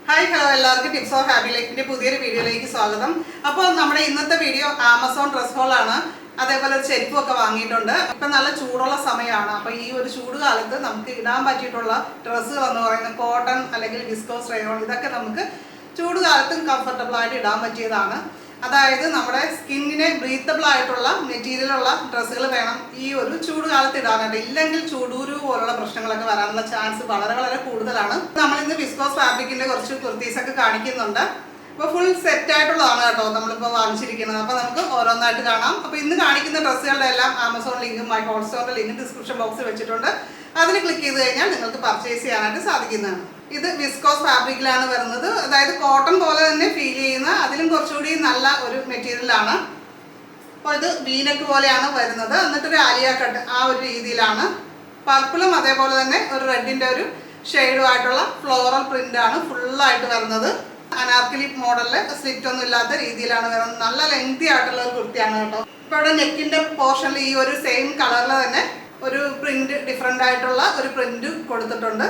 Hi hello എല്ലാവർക്കും tips of happy ലൈഫിന്റെ പുതിയൊരു വീഡിയോയിലേക്ക് സ്വാഗതം. അപ്പോൾ നമ്മുടെ ഇന്നത്തെ വീഡിയോ ആമസോൺ ഡ്രസ് ഹോളാണ്. അതേപോലെ ഒരു ചെരുപ്പൊക്കെ വാങ്ങിയിട്ടുണ്ട്. ഇപ്പം നല്ല ചൂടുള്ള സമയമാണ്. അപ്പോൾ ഈ ഒരു ചൂട് കാലത്ത് നമുക്ക് ഇടാൻ പറ്റിയിട്ടുള്ള ഡ്രസ്സുകൾ എന്ന് പറയുന്നത് കോട്ടൺ അല്ലെങ്കിൽ വിസ്കോസ് റയോൺ, ഇതൊക്കെ നമുക്ക് ചൂട് കാലത്തും കംഫർട്ടബിൾ ആയിട്ട് ഇടാൻ പറ്റിയതാണ്. അതായത് നമ്മുടെ സ്കിന്നിന് ബ്രീത്തബിൾ ആയിട്ടുള്ള മെറ്റീരിയലുള്ള ഡ്രസ്സുകൾ വേണം ഈ ഒരു ചൂട് കാലത്ത് ഇടാനായിട്ട്. ഇല്ലെങ്കിൽ ചൂടൂരു പോലുള്ള പ്രശ്നങ്ങളൊക്കെ വരാനുള്ള ചാൻസ് വളരെ വളരെ കൂടുതലാണ്. നമ്മളിന്ന് വിസ്കോസ് ഫാബ്രിക്കിന്റെ കുറച്ച് കുർത്തീസൊക്കെ കാണിക്കുന്നുണ്ട്. അപ്പോൾ ഫുൾ സെറ്റ് ആയിട്ടുള്ളതാണ് കേട്ടോ നമ്മളിപ്പോൾ വാങ്ങിച്ചിരിക്കുന്നത്. അപ്പോൾ നമുക്ക് ഓരോന്നായിട്ട് കാണാം. അപ്പോൾ ഇന്ന് കാണിക്കുന്ന ഡ്രസ്സുകളുടെ എല്ലാം ആമസോൺ ലിങ്കും മൈ ഹോട്ട്സ്റ്റോറിന്റെ ലിങ്കും ഡിസ്ക്രിപ്ഷൻ ബോക്സിൽ വെച്ചിട്ടുണ്ട്. അതിൽ ക്ലിക്ക് ചെയ്ത് കഴിഞ്ഞാൽ നിങ്ങൾക്ക് പർച്ചേസ് ചെയ്യാനായിട്ട് സാധിക്കുന്നതാണ്. ഇത് വിസ്കോസ് ഫാബ്രിക്കിലാണ് വരുന്നത്. അതായത് കോട്ടൺ പോലെ തന്നെ ഫീൽ ചെയ്യുന്ന, അതിലും കുറച്ചുകൂടി നല്ല ഒരു മെറ്റീരിയലാണ്. അപ്പോൾ ഇത് വീനക്ക് പോലെയാണ് വരുന്നത്. എന്നിട്ടൊരു ആലിയ കട്ട് ആ ഒരു രീതിയിലാണ്. പർപ്പിളും അതേപോലെ തന്നെ ഒരു റെഡിൻ്റെ ഒരു ഷെയ്ഡുമായിട്ടുള്ള ഫ്ലോറൽ പ്രിൻ്റാണ് ഫുള്ളായിട്ട് വരുന്നത്. അനാർക്കലി മോഡലിൽ സ്ലിറ്റ് ഒന്നും ഇല്ലാത്ത രീതിയിലാണ് വരുന്നത്. നല്ല ലെങ്തി ആയിട്ടുള്ള ഒരു കുർത്തിയാണ് കേട്ടോ. ഇപ്പോൾ ഇവിടെ നെക്കിൻ്റെ പോർഷനിൽ ഈ ഒരു സെയിം കളറിൽ തന്നെ ഒരു പ്രിന്റ്, ഡിഫറെൻ്റ് ആയിട്ടുള്ള ഒരു പ്രിന്റ് കൊടുത്തിട്ടുണ്ട്.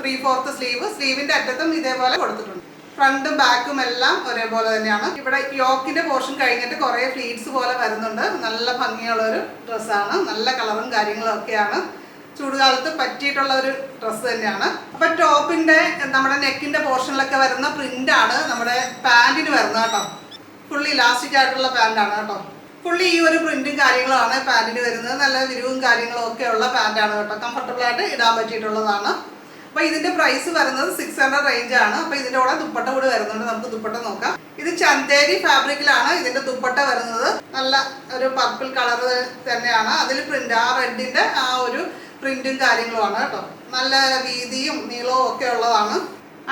3/4 സ്ലീവ്, സ്ലീവിന്റെ അറ്റത്തും ഇതേപോലെ കൊടുത്തിട്ടുണ്ട്. ഫ്രണ്ടും ബാക്കും എല്ലാം ഒരേപോലെ തന്നെയാണ്. ഇവിടെ യോക്കിന്റെ പോർഷൻ കഴിഞ്ഞിട്ട് കുറേ ഫ്ലീറ്റ്സ് പോലെ വരുന്നുണ്ട്. നല്ല ഭംഗിയുള്ള ഒരു ഡ്രസ്സാണ്. നല്ല കളറും കാര്യങ്ങളും ഒക്കെയാണ്. ചൂടുകാലത്ത് പറ്റിയിട്ടുള്ള ഒരു ഡ്രസ്സ് തന്നെയാണ്. അപ്പൊ ടോപ്പിന്റെ നമ്മുടെ നെക്കിന്റെ പോർഷനിലൊക്കെ വരുന്ന പ്രിന്റാണ് നമ്മുടെ പാന്റിന് വരുന്നത് കേട്ടോ. ഫുള്ളി ഇലാസ്റ്റിക് ആയിട്ടുള്ള പാന്റാണ് കേട്ടോ. ഫുള്ളി ഈ ഒരു പ്രിന്റും കാര്യങ്ങളുമാണ് പാന്റിന് വരുന്നത്. നല്ല വിരിവും കാര്യങ്ങളും ഒക്കെ ഉള്ള പാന്റാണ് കേട്ടോ. കംഫർട്ടബിൾ ആയിട്ട് ഇടാൻ പറ്റിയിട്ടുള്ളതാണ്. അപ്പോൾ ഇതിന്റെ പ്രൈസ് വരുന്നത് 600 റേഞ്ചാണ്. അപ്പോൾ ഇതിന്റെ കൂടെ ദുപ്പട്ട കൂടി വരുന്നുണ്ട്. നമുക്ക് ദുപ്പട്ട നോക്കാം. ഇത് ചന്തേരി ഫാബ്രിക്കിലാണ് ഇതിന്റെ ദുപ്പട്ട വരുന്നത്. നല്ല ഒരു പർപ്പിൾ കളർ തന്നെയാണ്. അതിൽ പ്രിന്റ്, ആ റെഡിന്റെ ആ ഒരു പ്രിന്റും കാര്യങ്ങളുമാണ് കേട്ടോ. നല്ല വീതിയും നീളവും ഒക്കെ ഉള്ളതാണ്.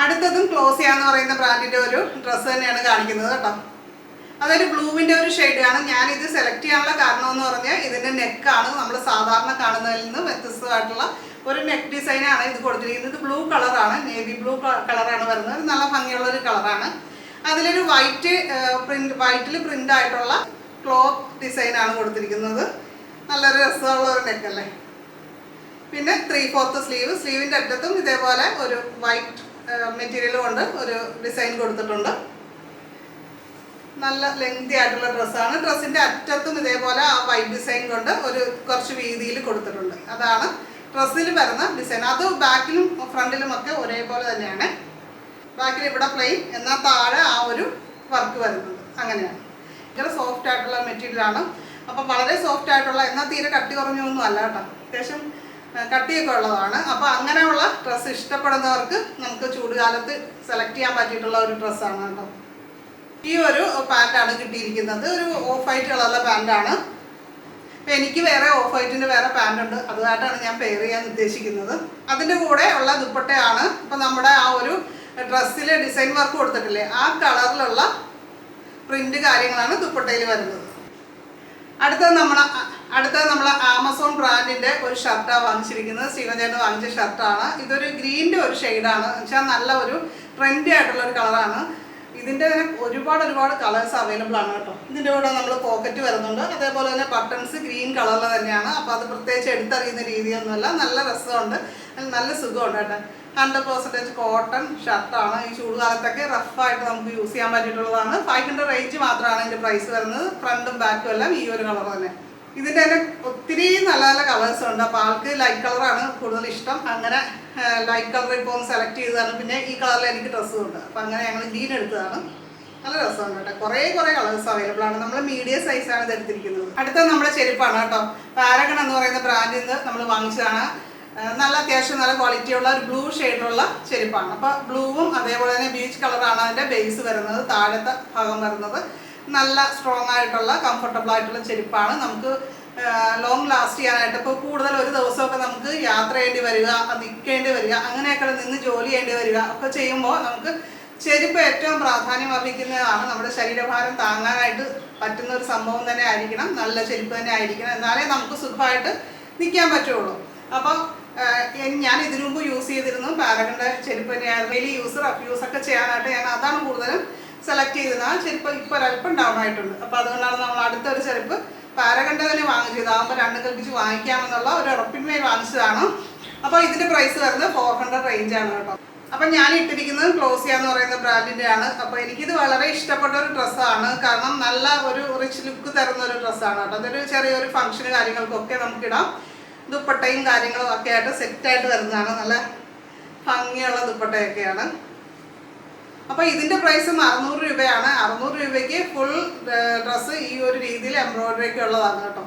അടുത്തതും ക്ലോസിയ എന്ന് പറയുന്ന ബ്രാൻഡിന്റെ ഒരു ഡ്രസ്സ് തന്നെയാണ് കാണിക്കുന്നത് കേട്ടോ. അതൊരു ബ്ലൂവിന്റെ ഒരു ഷെയ്ഡാണ്. ഞാനിത് സെലക്ട് ചെയ്യാനുള്ള കാരണം എന്ന് പറഞ്ഞാൽ ഇതിന്റെ നെക്കാണ് നമ്മൾ സാധാരണ കാണുന്നതിൽ നിന്ന് വ്യത്യസ്തമായിട്ടുള്ള ഒരു നെക്ക് ഡിസൈനാണ് ഇത് കൊടുത്തിരിക്കുന്നത്. ഇത് ബ്ലൂ കളറാണ്, നേവി ബ്ലൂ കളറാണ് വരുന്നത്. നല്ല ഭംഗിയുള്ള ഒരു കളറാണ്. അതിലൊരു വൈറ്റിൽ പ്രിന്റ് ആയിട്ടുള്ള ക്ലോത്ത് ഡിസൈനാണ് കൊടുത്തിരിക്കുന്നത്. നല്ലൊരു രസമുള്ള ഒരു നെക്കല്ലേ. പിന്നെ 3/4 സ്ലീവ്, സ്ലീവിന്റെ അറ്റത്തും ഇതേപോലെ ഒരു വൈറ്റ് മെറ്റീരിയൽ കൊണ്ട് ഒരു ഡിസൈൻ കൊടുത്തിട്ടുണ്ട്. നല്ല ലെങ്തി ആയിട്ടുള്ള ഡ്രസ്സാണ്. ഡ്രസ്സിന്റെ അറ്റത്തും ഇതേപോലെ ആ വൈറ്റ് ഡിസൈൻ കൊണ്ട് ഒരു കുറച്ച് വീതിയിൽ കൊടുത്തിട്ടുണ്ട്. അതാണ് ഡ്രസ്സിൽ വരുന്ന ഡിസൈൻ. അത് ബാക്കിലും ഫ്രണ്ടിലും ഒക്കെ ഒരേപോലെ തന്നെയാണ്. ബാക്കിൽ ഇവിടെ പ്ലെയിൻ, എന്നാൽ താഴെ ആ ഒരു വർക്ക് വരുന്നത് അങ്ങനെയാണ്. ഭയങ്കര സോഫ്റ്റ് ആയിട്ടുള്ള മെറ്റീരിയലാണ്. അപ്പം വളരെ സോഫ്റ്റ് ആയിട്ടുള്ള, എന്നാൽ തീരെ കട്ടി കുറഞ്ഞൊന്നും അല്ല കേട്ടോ. അത്യാവശ്യം കട്ടിയൊക്കെ ഉള്ളതാണ്. അപ്പോൾ അങ്ങനെയുള്ള ഡ്രസ്സ് ഇഷ്ടപ്പെടുന്നവർക്ക് നമുക്ക് ചൂടുകാലത്ത് സെലക്ട് ചെയ്യാൻ പറ്റിയിട്ടുള്ള ഒരു ഡ്രസ്സാണ് കേട്ടോ. ഈ ഒരു പാൻറ്റാണ് കിട്ടിയിരിക്കുന്നത്. ഒരു ഓഫ് വൈറ്റ് കളറുള്ള പാൻറ്റാണ്. അപ്പം എനിക്ക് വേറെ ഓഫ് വൈറ്റിൻ്റെ വേറെ പാൻ്റ് ഉണ്ട്. അതുമായിട്ടാണ് ഞാൻ പെയർ ചെയ്യാൻ ഉദ്ദേശിക്കുന്നത്. അതിൻ്റെ കൂടെ ഉള്ള ദുപ്പട്ടയാണ്. അപ്പം നമ്മുടെ ആ ഒരു ഡ്രസ്സിൽ ഡിസൈൻ വർക്ക് കൊടുത്തിട്ടില്ലേ, ആ കളറിലുള്ള പ്രിന്റ് കാര്യങ്ങളാണ് ദുപ്പട്ടയിൽ വരുന്നത്. അടുത്തത് നമ്മൾ ആമസോൺ ബ്രാൻഡിൻ്റെ ഒരു ഷർട്ടാണ് വാങ്ങിച്ചിരിക്കുന്നത്. ശ്രീവചേട്ടൻ വാങ്ങിച്ച ഷർട്ടാണ്. ഇതൊരു ഗ്രീൻ്റെ ഒരു ഷെയ്ഡാണ്. എന്നുവെച്ചാൽ നല്ല ഒരു ട്രെൻഡി ആയിട്ടുള്ള ഒരു കളറാണ്. ഇതിൻ്റെ ഒരുപാട് കളേഴ്സ് അവൈലബിൾ ആണ് കേട്ടോ. ഇതിൻ്റെ കൂടെ നമ്മൾ പോക്കറ്റ് വരുന്നുണ്ട്. അതേപോലെ തന്നെ ബട്ടൺസ് ഗ്രീൻ കളറിൽ തന്നെയാണ്. അപ്പോൾ അത് പ്രത്യേകിച്ച് എടുത്തറിയുന്ന രീതിയൊന്നുമല്ല. നല്ല രസമുണ്ട്, നല്ല സുഖമുണ്ട് കേട്ടോ. 100% കോട്ടൺ ഷർട്ടാണ്. ഈ ചൂടുകാലത്തൊക്കെ റഫായിട്ട് നമുക്ക് യൂസ് ചെയ്യാൻ പറ്റിയിട്ടുള്ളതാണ്. 500 റേഞ്ച് മാത്രമാണ് ഇതിൻ്റെ പ്രൈസ് വരുന്നത്. ഫ്രണ്ടും ബാക്കും എല്ലാം ഈ ഒരു കളർ തന്നെ. ഇതിൻ്റെ തന്നെ ഒത്തിരി നല്ല നല്ല കളേഴ്സ് ഉണ്ട്. അപ്പോൾ ആൾക്ക് ലൈറ്റ് കളറാണ് കൂടുതൽ ഇഷ്ടം. അങ്ങനെ ലൈറ്റ് കളർ ഇപ്പോൾ ഒന്ന് സെലക്ട് ചെയ്തതാണ്. പിന്നെ ഈ കളറിൽ എനിക്ക് ഡ്രസ്സും ഉണ്ട്. അപ്പോൾ അങ്ങനെ ഞങ്ങൾ ഗ്രീൻ എടുത്തതാണ്. നല്ല രസമുണ്ട് കേട്ടോ. കുറേ കളേഴ്സ് അവൈലബിൾ ആണ്. നമ്മൾ മീഡിയം സൈസാണ് ഇത് എടുത്തിരിക്കുന്നത്. അടുത്തത് നമ്മുടെ ചെരുപ്പാണ് കേട്ടോ. പാരഗൺ എന്ന് പറയുന്ന ബ്രാൻഡിൽ നിന്ന് നമ്മൾ വാങ്ങിച്ചതാണ്. നല്ല അത്യാവശ്യം നല്ല ക്വാളിറ്റിയുള്ള ഒരു ബ്ലൂ ഷെയ്ഡിലുള്ള ചെരുപ്പാണ്. അപ്പോൾ ബ്ലൂവും അതേപോലെ തന്നെ ബീച്ച് കളറാണ് അതിൻ്റെ ബേസ് വരുന്നത്. താഴത്തെ ഭാഗം വരുന്നത് നല്ല സ്ട്രോങ് ആയിട്ടുള്ള കംഫർട്ടബിൾ ആയിട്ടുള്ള ചെരുപ്പാണ്. നമുക്ക് ലോങ് ലാസ്റ്റ് ചെയ്യാനായിട്ട് ഇപ്പോൾ കൂടുതൽ ഒരു ദിവസമൊക്കെ നമുക്ക് യാത്ര ചെയ്യേണ്ടി വരിക, നിൽക്കേണ്ടി വരിക, അങ്ങനെയൊക്കെ നിന്ന് ജോലി ചെയ്യേണ്ടി വരിക ഒക്കെ ചെയ്യുമ്പോൾ നമുക്ക് ചെരുപ്പ് ഏറ്റവും പ്രാധാന്യം അർഹിക്കുന്നതാണ്. നമ്മുടെ ശരീരഭാരം താങ്ങാനായിട്ട് പറ്റുന്ന ഒരു സംഭവം തന്നെ ആയിരിക്കണം. നല്ല ചെരുപ്പ് തന്നെ ആയിരിക്കണം. എന്നാലേ നമുക്ക് സുഖമായിട്ട് നിൽക്കാൻ പറ്റുള്ളൂ. അപ്പോൾ ഞാൻ ഇതിനു മുമ്പ് യൂസ് ചെയ്തിരുന്നു പാരഗണിൻ്റെ ചെരുപ്പ് തന്നെയായിരുന്നു. ഡെയിലി റഫ് യൂസൊക്കെ ചെയ്യാനായിട്ട് ഞാൻ അതാണ് കൂടുതലും സെലക്ട് ചെയ്തത്. ആ ചെരുപ്പ് ഇപ്പോൾ ഒരല്പം ഡൗൺ ആയിട്ടുണ്ട്. അപ്പോൾ അതുകൊണ്ടാണ് നമ്മൾ അടുത്തൊരു ചെരുപ്പ് പാരഗണിൻ്റെ തന്നെ വാങ്ങിച്ചത്. ആകുമ്പോൾ രണ്ടും കൽപ്പിച്ച് വാങ്ങിക്കാമെന്നുള്ള ഒരു ഉറപ്പിന്മേൽ വാങ്ങിച്ചതാണ്. അപ്പോൾ ഇതിൻ്റെ പ്രൈസ് വരുന്നത് 400 റേഞ്ചാണ് കേട്ടോ. അപ്പം ഞാൻ ഇട്ടിരിക്കുന്നത് ക്ലോസിയ എന്ന് പറയുന്ന ബ്രാൻഡിൻ്റെ ആണ്. അപ്പോൾ എനിക്കിത് വളരെ ഇഷ്ടപ്പെട്ട ഒരു ഡ്രസ്സാണ്. കാരണം നല്ല ഒരു റിച്ച് ലുക്ക് തരുന്ന ഒരു ഡ്രസ്സാണ് കേട്ടോ. അതൊരു ചെറിയൊരു ഫംഗ്ഷന് കാര്യങ്ങൾക്കൊക്കെ നമുക്കിടാം. ദുപ്പട്ടയും കാര്യങ്ങളും ഒക്കെ ആയിട്ട് സെറ്റായിട്ട് വരുന്നതാണ്. നല്ല ഭംഗിയുള്ള ദുപ്പട്ടയൊക്കെയാണ്. അപ്പോൾ ഇതിൻ്റെ പ്രൈസ് 600 രൂപയാണ്. 600 രൂപയ്ക്ക് ഫുൾ ഡ്രസ്സ് ഈ ഒരു രീതിയിൽ എംബ്രോയിഡറി ഒക്കെ ഉള്ളതാണ് കേട്ടോ.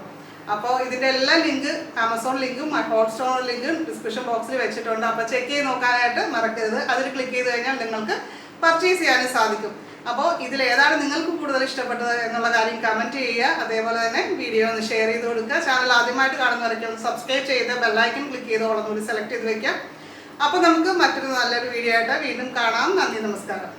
അപ്പോൾ ഇതിൻ്റെ എല്ലാ ലിങ്ക് ആമസോൺ ലിങ്കും ഹോട്ട്സ്റ്റാർ ലിങ്കും ഡിസ്ക്രിപ്ഷൻ ബോക്സിൽ വെച്ചിട്ടുണ്ട്. അപ്പോൾ ചെക്ക് ചെയ്ത് നോക്കാനായിട്ട് മറക്കരുത്. അതിൽ ക്ലിക്ക് ചെയ്ത് കഴിഞ്ഞാൽ നിങ്ങൾക്ക് പർച്ചേസ് ചെയ്യാനും സാധിക്കും. അപ്പോൾ ഇതിലേതാണ് നിങ്ങൾക്ക് കൂടുതൽ ഇഷ്ടപ്പെട്ടത് എന്നുള്ള കാര്യം കമൻറ്റ് ചെയ്യുക. അതേപോലെ തന്നെ വീഡിയോ ഒന്ന് ഷെയർ ചെയ്ത് കൊടുക്കുക. ചാനൽ ആദ്യമായിട്ട് കാണുന്നവരൊക്കെ ഒന്ന് സബ്സ്ക്രൈബ് ചെയ്ത് ബെല്ലൈക്കൺ ക്ലിക്ക് ചെയ്ത് ഓളൊന്നുകൂടി സെലക്ട് ചെയ്ത് വയ്ക്കാം. അപ്പോൾ നമുക്ക് മറ്റൊരു നല്ലൊരു വീഡിയോ ആയിട്ട് വീണ്ടും കാണാം. നന്ദി, നമസ്കാരം.